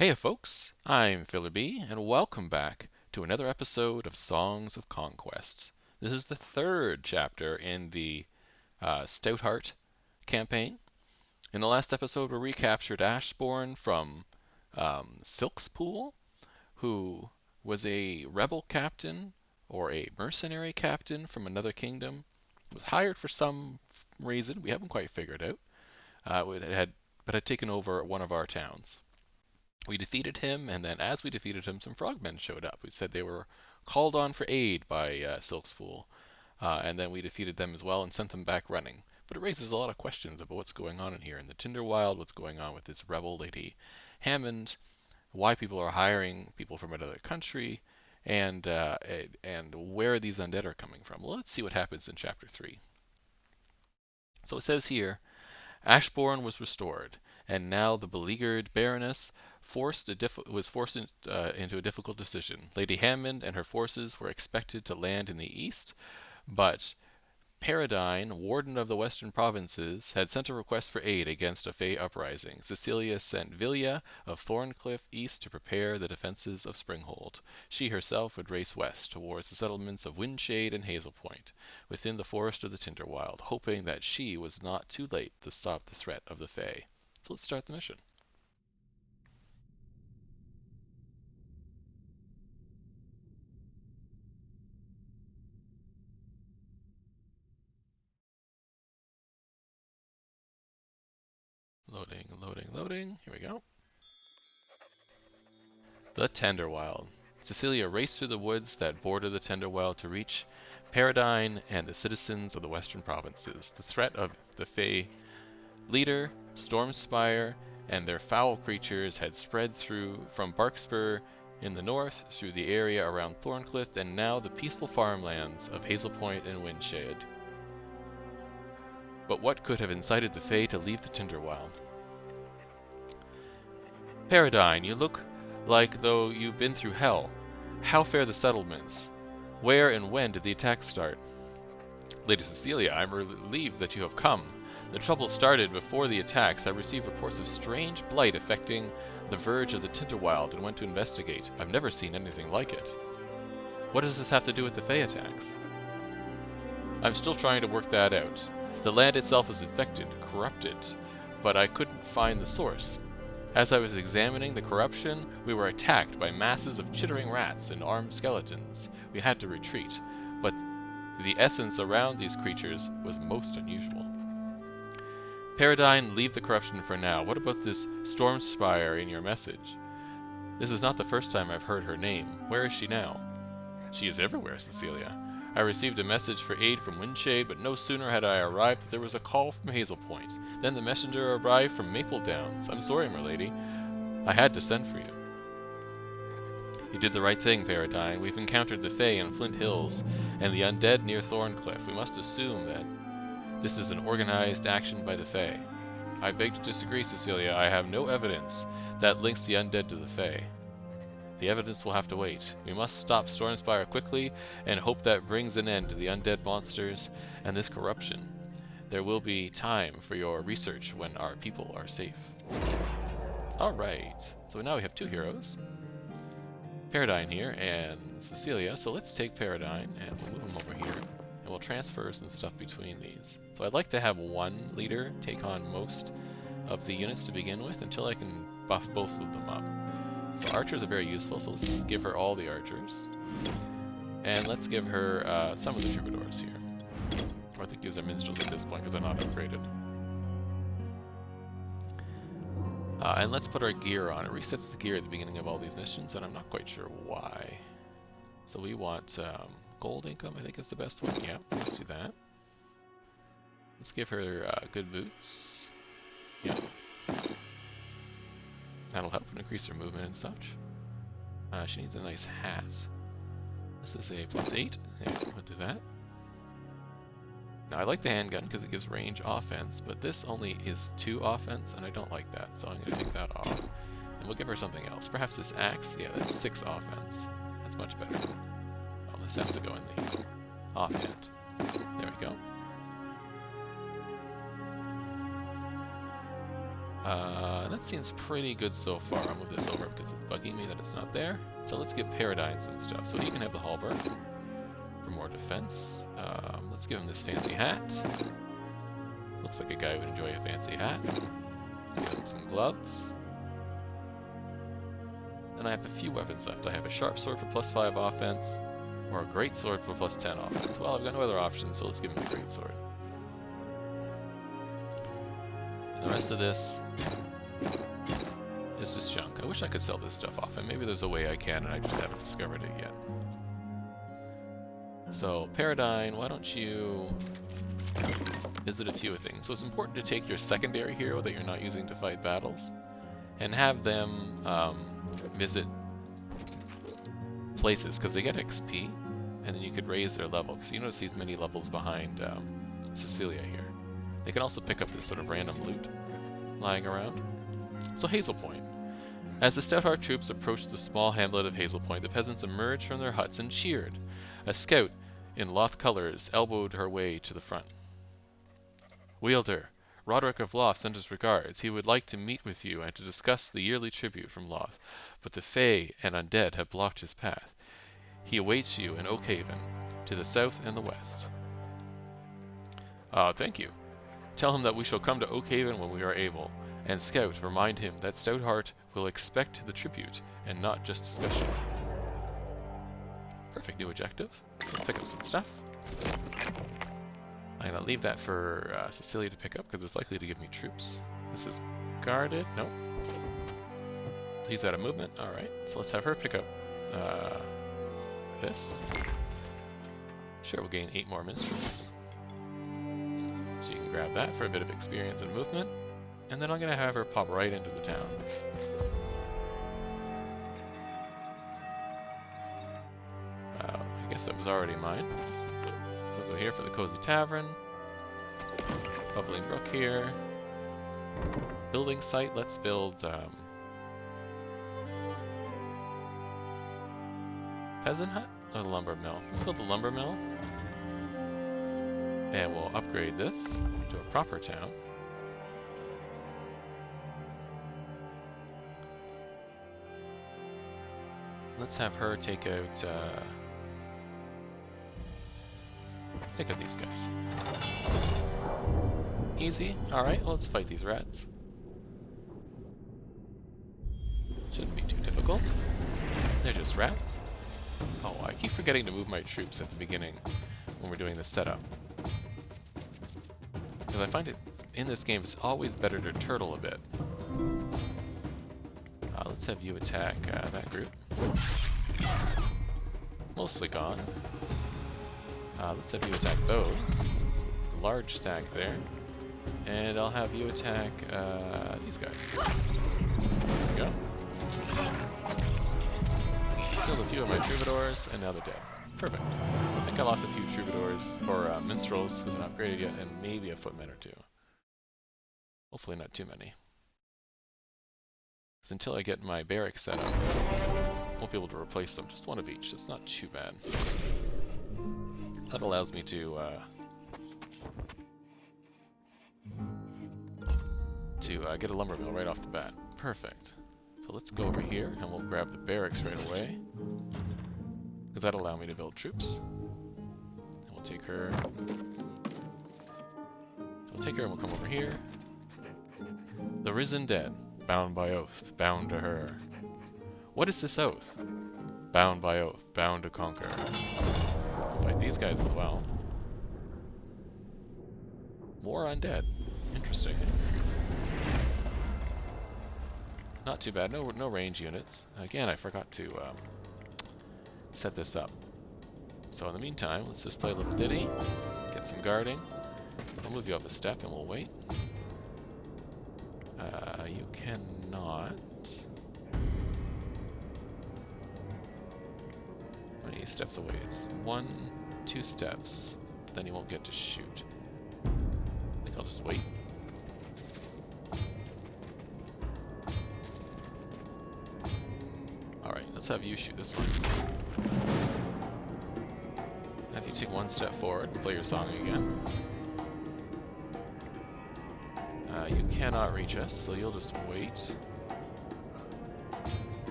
Hey folks, I'm Filler B, and welcome back to another episode of Songs of Conquest. This is the third chapter in the Stoutheart campaign. In the last episode, we recaptured Ashbourne from Silk's Pool, who was a rebel captain or a mercenary captain from another kingdom. Was hired for some reason we haven't quite figured out, but had taken over one of our towns. We defeated him, and then as we defeated him, some frogmen showed up who said they were called on for aid by Silk's Fool. And then we defeated them as well and sent them back running. But it raises a lot of questions about what's going on in here in the Tinderwild, what's going on with this rebel lady Hammond, why people are hiring people from another country, and where these undead are coming from. Well, let's see what happens in Chapter 3. So it says here, Ashbourne was restored, and now the beleaguered Baroness was forced into a difficult decision. Lady Hammond and her forces were expected to land in the east, but Paradine, warden of the western provinces, had sent a request for aid against a Fey uprising. Cecilia sent Villia of Thorncliffe east to prepare the defenses of Springhold. She herself would race west towards the settlements of Windshade and Hazelpoint, within the forest of the Tinderwild, hoping that she was not too late to stop the threat of the Fey. So let's start the mission. Loading, loading, loading. Here we go. The Tenderwild. Cecilia raced through the woods that border the Tenderwild to reach Paradine and the citizens of the western provinces. The threat of the Fey leader, Stormspire, and their foul creatures had spread through from Barkspur in the north, through the area around Thorncliffe, and now the peaceful farmlands of Hazelpoint and Windshade. But what could have incited the Fey to leave the Tinderwild? Paradine, you look like though you've been through hell. How fare the settlements? Where and when did the attack start? Lady Cecilia, I'm relieved that you have come. The trouble started before the attacks. I received reports of strange blight affecting the verge of the Tinderwild and went to investigate. I've never seen anything like it. What does this have to do with the Fey attacks? I'm still trying to work that out. The land itself is infected, corrupted, but I couldn't find the source. As I was examining the corruption, we were attacked by masses of chittering rats and armed skeletons. We had to retreat, but the essence around these creatures was most unusual. Paradine, leave the corruption for now. What about this Stormspire in your message? This is not the first time I've heard her name. Where is she now? She is everywhere, Cecilia. I received a message for aid from Windshade, but no sooner had I arrived than there was a call from Hazelpoint. Then the messenger arrived from Maple Downs. I'm sorry, my lady. I had to send for you. You did the right thing, Paradine. We've encountered the Fey in Flint Hills, and the undead near Thorncliffe. We must assume that this is an organized action by the Fey. I beg to disagree, Cecilia. I have no evidence that links the undead to the Fey. The evidence will have to wait. We must stop Stormspire quickly and hope that brings an end to the undead monsters and this corruption. There will be time for your research when our people are safe. Alright, so now we have two heroes. Paradine here and Cecilia. So let's take Paradine and we'll move him over here. And we'll transfer some stuff between these. So I'd like to have one leader take on most of the units to begin with until I can buff both of them up. So archers are very useful, so let's give her all the archers. And let's give her some of the troubadours here. Or I think these are minstrels at this point because they're not upgraded. And let's put our gear on. It resets the gear at the beginning of all these missions, and I'm not quite sure why. So we want gold income, I think is the best one. Yeah, let's do that. Let's give her good boots. Yeah. That'll help increase her movement and such. She needs a nice hat. This is a +8. Yeah, we'll do that. Now I like the handgun because it gives range offense, but this only is 2 offense, and I don't like that, so I'm going to take that off. And we'll give her something else. Perhaps this axe. Yeah, that's 6 offense. That's much better. Oh, this has to go in the offhand. There we go. that seems pretty good so far. I'll move this over because it's bugging me that it's not there. So let's give Paradine some stuff. So he can have the halberd for more defense. Let's give him this fancy hat. Looks like a guy who would enjoy a fancy hat. Give him some gloves. Then I have a few weapons left. I have a sharp sword for +5 offense, or a great sword for +10 offense. Well, I've got no other options, so let's give him a great sword. And the rest of this is just junk. I wish I could sell this stuff off, and maybe there's a way I can, and I just haven't discovered it yet. So, Paradine, why don't you visit a few things. So it's important to take your secondary hero that you're not using to fight battles, and have them visit places, because they get XP, and then you could raise their level, because you notice he's many levels behind Cecilia here. They can also pick up this sort of random loot lying around. So Hazel Point. As the Stoutheart troops approached the small hamlet of Hazel Point, the peasants emerged from their huts and cheered. A scout in Loth colors elbowed her way to the front. Wielder, Roderick of Loth sent his regards. He would like to meet with you and to discuss the yearly tribute from Loth, but the Fae and undead have blocked his path. He awaits you in Oakhaven, to the south and the west. Thank you. Tell him that we shall come to Oakhaven when we are able, and Scout, remind him that Stoutheart will expect the tribute, and not just discussion. Perfect new objective. Let's pick up some stuff. I'm gonna leave that for Cecilia to pick up because it's likely to give me troops. This is guarded. Nope. He's out of movement. Alright, so let's have her pick up this. Sure, we'll gain 8 more minstrels. So you can grab that for a bit of experience and movement. And then I'm gonna have her pop right into the town. I guess that was already mine. So I'll go here for the Cozy Tavern. Bubbling Brook here. Building site, let's build Peasant Hut or the Lumber Mill? Let's build the Lumber Mill. And we'll upgrade this to a proper town. Let's have her take out these guys. Easy. Alright, well, let's fight these rats. Shouldn't be too difficult. They're just rats. Oh, I keep forgetting to move my troops at the beginning when we're doing the setup. Because I find it, in this game, it's always better to turtle a bit. Let's have you attack that group. Mostly gone. Let's have you attack those. Large stack there. And I'll have you attack these guys. There we go. Killed a few of my troubadours, and now they're dead. Perfect. So I think I lost a few troubadours, or minstrels, because they're not upgraded yet, and maybe a footman or two. Hopefully not too many. Because until I get my barracks set up, I won't be able to replace them. Just one of each. That's not too bad. That allows me to get a lumber mill right off the bat. Perfect. So let's go over here and we'll grab the barracks right away, because that'll allow me to build troops. And we'll take her. We'll take her and we'll come over here. The risen dead, bound by oath, bound to her. What is this oath? Bound by oath, bound to conquer. We'll fight these guys as well. More undead. Interesting. Not too bad. No range units. Again, I forgot to set this up. So in the meantime, let's just play a little ditty, get some guarding. I'll move you up a step and we'll wait. You cannot. How many steps away? It's 1, 2 steps. Then you won't get to shoot. I think I'll just wait. Alright, let's have you shoot this one. And if you take 1 step forward and play your song again. You cannot reach us, so you'll just wait.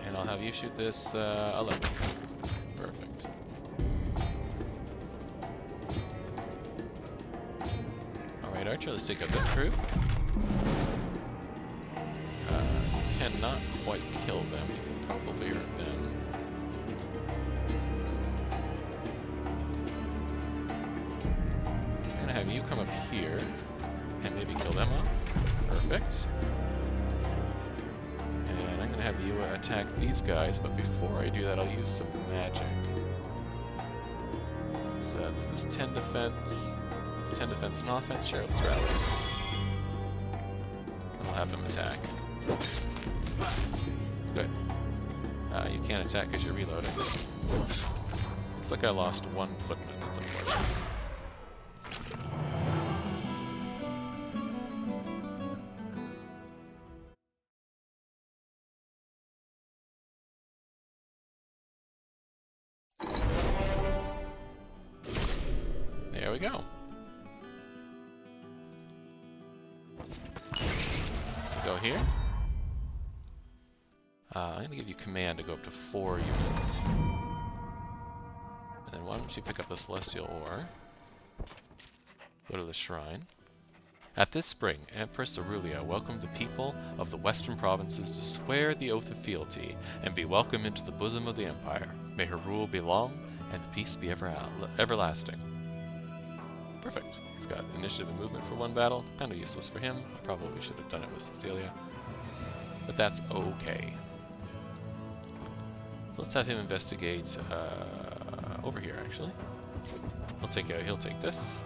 And I'll have you shoot this 11. Perfect. Alright, Archer, let's take out this group. Cannot quite kill them, you can probably hurt them. I'm gonna have you come up here and maybe kill them off. Perfect. And I'm gonna have you attack these guys, but before I do that I'll use some magic. This is 10 defense. It's 10 defense and offense. Sure, let's rally. And I'll have them attack. Good. You can't attack because you're reloading. Looks like I lost one footman. That's unfortunate. There we go. Go here. I'm going to give you command to go up to 4 units. And then why don't you pick up the Celestial Ore? Go to the shrine. At this spring, Empress Aurelia welcomed the people of the western provinces to swear the oath of fealty and be welcomed into the bosom of the Empire. May her rule be long and the peace be everlasting. Perfect. He's got initiative and movement for one battle. Kind of useless for him. I probably should have done it with Cecilia. But that's okay. Let's have him investigate over here, actually. He'll take this.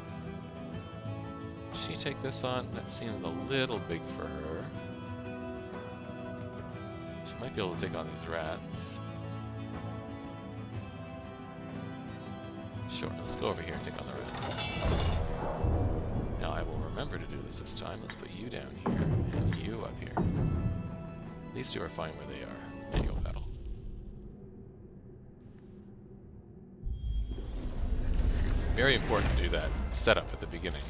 She take this on? That seems a little big for her. She might be able to take on these rats. Sure, let's go over here and take on the rats. Now I will remember to do this time. Let's put you down here and you up here. These two are fine where they are. There you go, battle. Very important to do that setup at the beginning.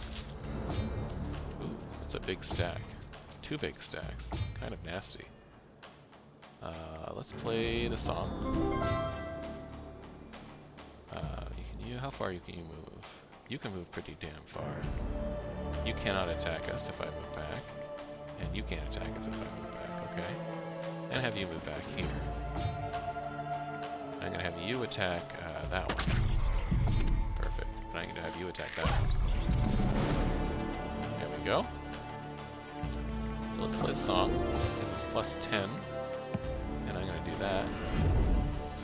Ooh, that's a big stack. 2 big stacks. It's kind of nasty. Let's play the song. How far can you move? You can move pretty damn far. You cannot attack us if I move back. And you can't attack us if I move back, okay? And have you move back here. I'm gonna have you attack that one. Perfect. And I'm gonna have you attack that one. There we go. So let's play the song. This is plus 10. And I'm gonna do that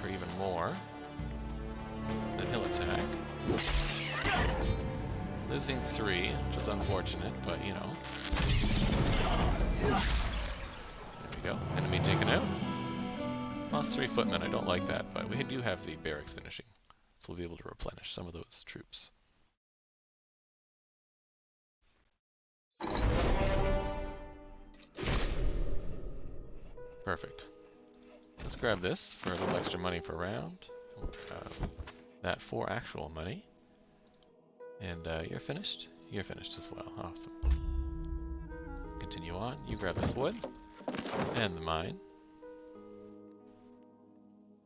for even more. Then he'll attack. Losing 3, which is unfortunate, but you know. There we go. Enemy taken out. Lost 3 footmen. I don't like that, but we do have the barracks finishing, so we'll be able to replenish some of those troops. Perfect. Let's grab this for a little extra money per round. That for actual money. And you're finished? You're finished as well. Awesome. Continue on. You grab this wood. And the mine.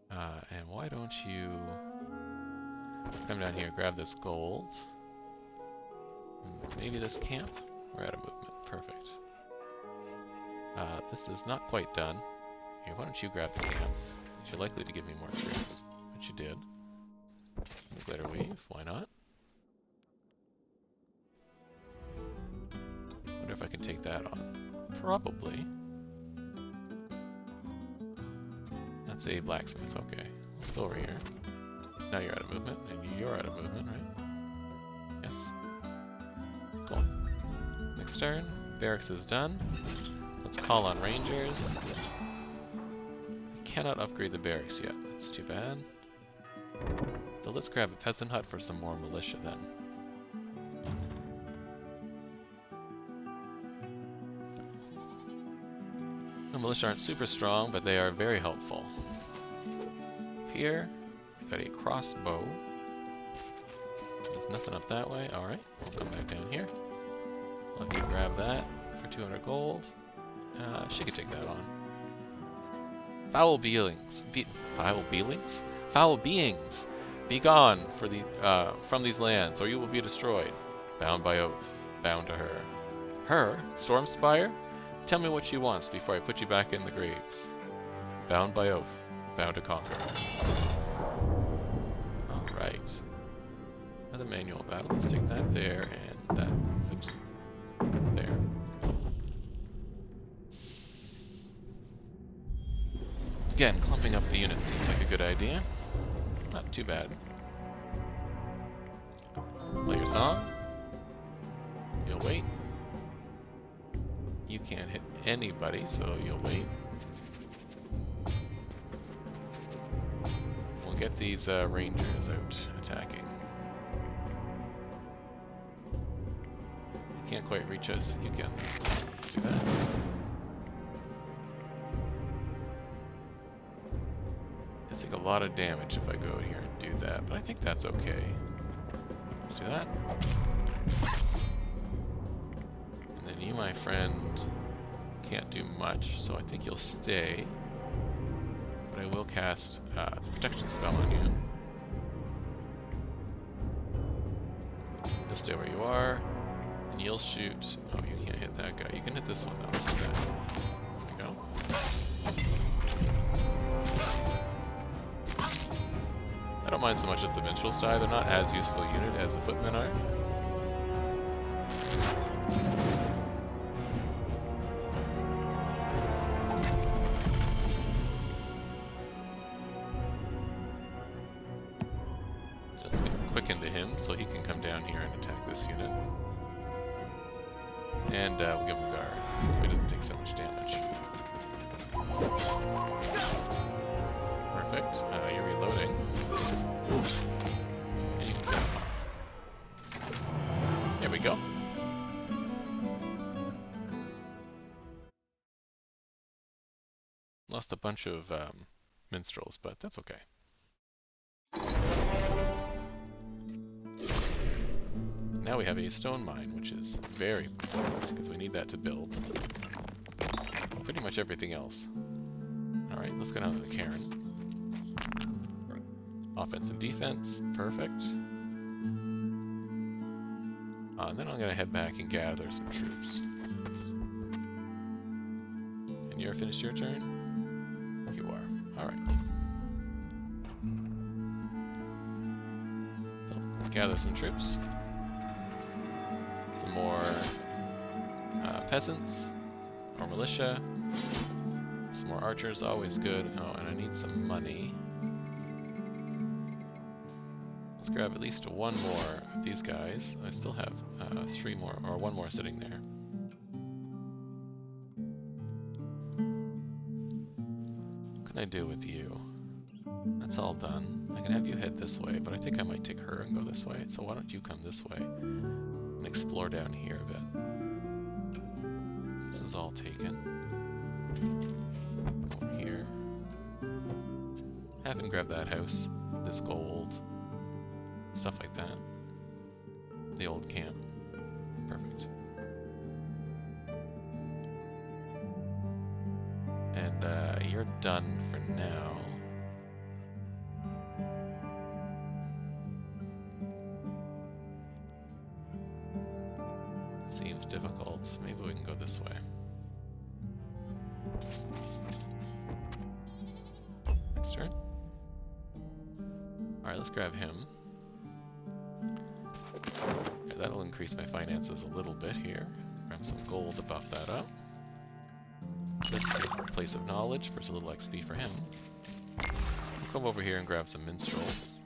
And why don't you come down here, grab this gold. Maybe this camp? We're out of movement. Perfect. This is not quite done. Here, why don't you grab the camp? You're likely to give me more troops, but you did. Glitter weave, why not? Wonder if I can take that on. Probably. That's a blacksmith, okay. Let's go over here. Now you're out of movement, and you're out of movement, right? Yes. Cool. Next turn, barracks is done. Let's call on rangers. I cannot upgrade the barracks yet, that's too bad. So let's grab a peasant hut for some more militia then. The militia aren't super strong, but they are very helpful. Here, we got a crossbow. There's nothing up that way. Alright, we'll go back down here. Let me grab that for 200 gold. She could take that on. Foul beings. Foul beings? Foul beings! Be gone from these lands, or you will be destroyed. Bound by oath. Bound to her. Her? Stormspire? Tell me what she wants before I put you back in the graves. Bound by oath. Bound to conquer. Alright. Another manual battle. Let's take that there and that. Oops. There. Again, clumping up the unit seems like a good idea. Not too bad. Play your song. You'll wait. You can't hit anybody, so you'll wait. We'll get these rangers out attacking. You can't quite reach us. You can. Let's do that. It's like a lot of damage if I go here and do that, but I think that's okay. Let's do that. And then you, my friend, can't do much, so I think you'll stay. But I will cast the protection spell on you. You'll stay where you are, and you'll shoot. Oh, you can't hit that guy. You can hit this one though. See that? There we go. I don't mind so much if the minstrels die. They're not as useful a unit as the footmen are. So let's get quick into him so he can come down here and attack this unit. And we'll give him guard so he doesn't take so much damage. Perfect. You're reloading. And you can cut him off. There we go. Lost a bunch of minstrels, but that's okay. Now we have a stone mine, which is very important because we need that to build pretty much everything else. Alright, let's go down to the cairn. Offense and defense, perfect. And then I'm going to head back and gather some troops. And you're finished your turn? You are. Alright. So, gather some troops. Some more peasants, or militia. Some more archers, always good. Oh, and I need some money. Let's grab at least one more of these guys. I still have three more, or one more sitting there. What can I do with you? That's all done. I can have you head this way, but I think I might take her and go this way. So why don't you come this way and explore down here a bit. This is all taken. Over here. Have him grab that house, this gold. Stuff like that. The old camp. Perfect. And you're done for now. Seems difficult. Maybe we can go this way. Next turn. Alright, let's grab him. Yeah, that'll increase my finances a little bit here. Grab some gold to buff that up. This is a place of knowledge for a little XP for him. We'll come over here and grab some minstrels.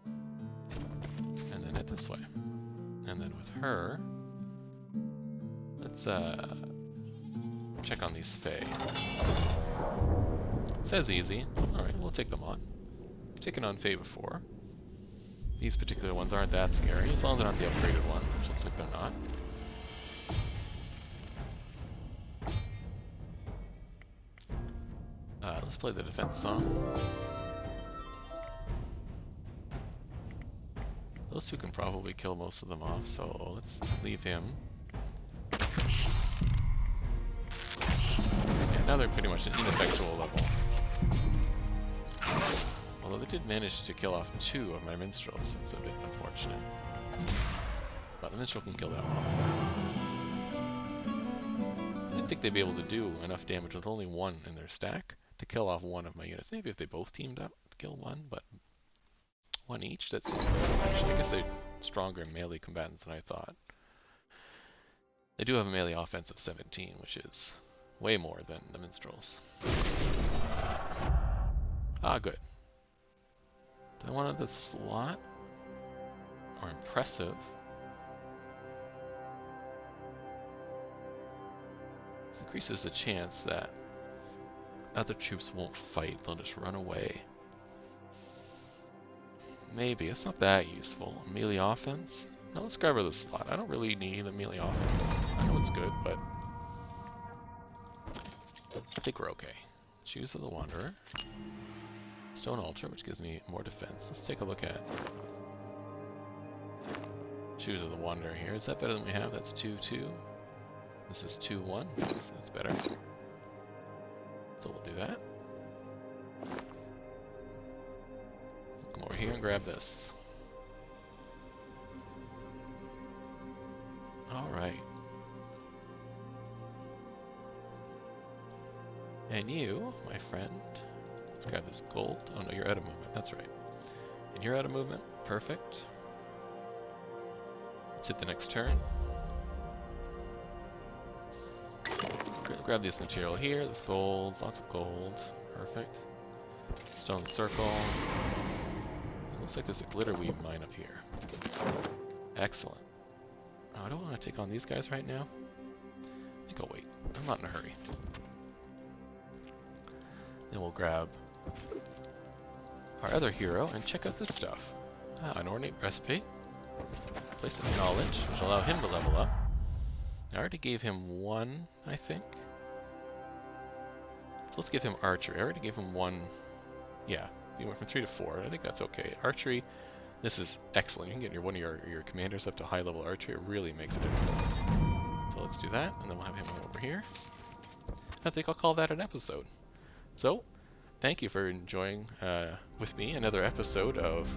And then head this way. And then with her, let's check on these Fae. Says easy. Alright, we'll take them on. I've taken on Fae before. These particular ones aren't that scary, as long as they're not the upgraded ones, which looks like they're not. Let's play the defense song. Those two can probably kill most of them off, so let's leave him. now they're pretty much an ineffectual level. Although they did manage to kill off 2 of my minstrels, it's a bit unfortunate. But the minstrel can kill that one off. I didn't think they'd be able to do enough damage with only 1 in their stack to kill off 1 of my units. Maybe if they both teamed up to kill 1, but 1 each? That seems much. I guess they're stronger melee combatants than I thought. They do have a melee offense of 17, which is way more than the minstrels. Ah, good. Do I want the slot? Or impressive? This increases the chance that other troops won't fight, they'll just run away. Maybe, it's not that useful. Melee offense? No, let's grab her the slot. I don't really need the melee offense. I know it's good, but I think we're okay. Shoes of the Wanderer. Stone Altar, which gives me more defense. Let's take a look at Shoes of the Wanderer here. Is that better than we have? That's 2-2. This is 2-1. That's better. So we'll do that. Come over here and grab this. Alright. And you, my friend, let's grab this gold. Oh no, you're out of movement. That's right. And you're out of movement. Perfect. Let's hit the next turn. Grab this material here. This gold. Lots of gold. Perfect. Stone circle. It looks like there's a glitter weave mine up here. Excellent. Oh, I don't want to take on these guys right now. I think I'll wait. I'm not in a hurry. Then we'll grab our other hero and check out this stuff. Ah, an ornate breastplate. Place it in knowledge, which will allow him to level up. I already gave him 1, I think. So let's give him archery. I already gave him 1. Yeah, he went from 3 to 4. I think that's okay. Archery, this is excellent. You can get one of your commanders up to high level archery. It really makes a difference. So let's do that, and then we'll have him over here. I think I'll call that an episode. So, thank you for enjoying with me another episode of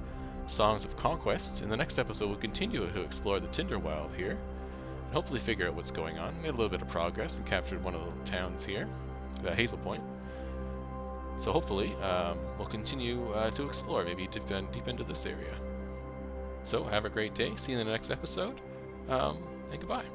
Songs of Conquest. In the next episode, we'll continue to explore the Tinderwild here, and hopefully figure out what's going on. Made a little bit of progress and captured one of the towns here, Hazel Point. So hopefully, we'll continue to explore, maybe deep into this area. So, have a great day. See you in the next episode, and goodbye.